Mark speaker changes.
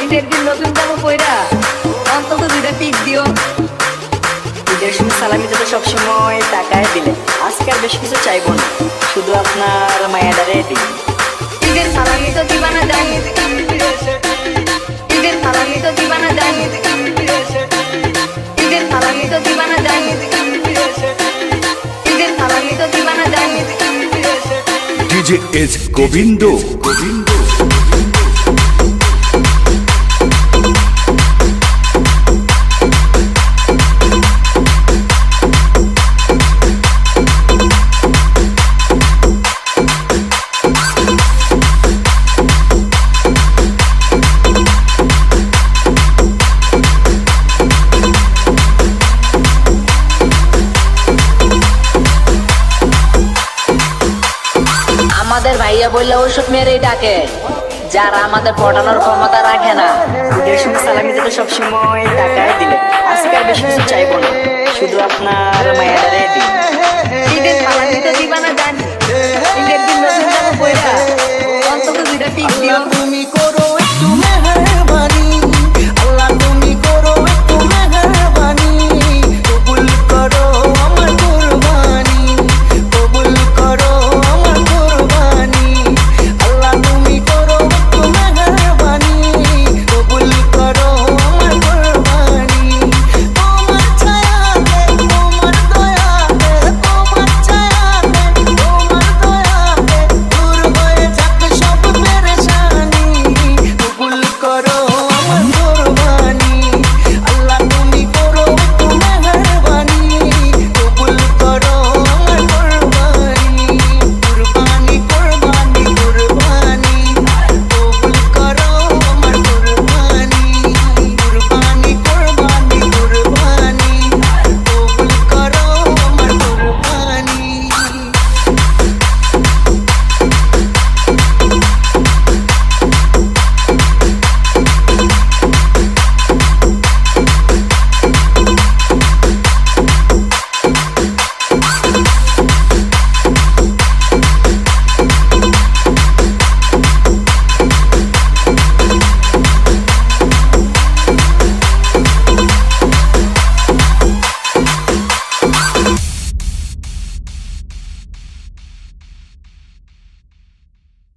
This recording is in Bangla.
Speaker 1: ঈদের দিন নতুন জামা পইরা অন্তত 2টা পিক দিও। ঈদের সময় সালামি তো সবসময় টাকায় দিলে, আজকে আর বেশি কিছু চাইবো না, শুধু আপনার মায়াডারে দিন। ঈদের সালামি তো দিবা না জানি, ঈদের সালামি তো দিবা না জানি, ঈদের সালামি তো দিবা না জানি, ঈদের সালামি তো দিবা না জানি।
Speaker 2: ডিজে এস গোবিন্দ গোবিন্দ
Speaker 1: আমাদের ভাইয়া বললে ওষুধ মেরেই ডাকে, যারা আমাদের পটানোর ক্ষমতা রাখে না। ঈদের সময় সালামি তো সবসময় টাকায় দিলে, আজকে আর বেশি কিছু চাইবো না, শুধু আপনার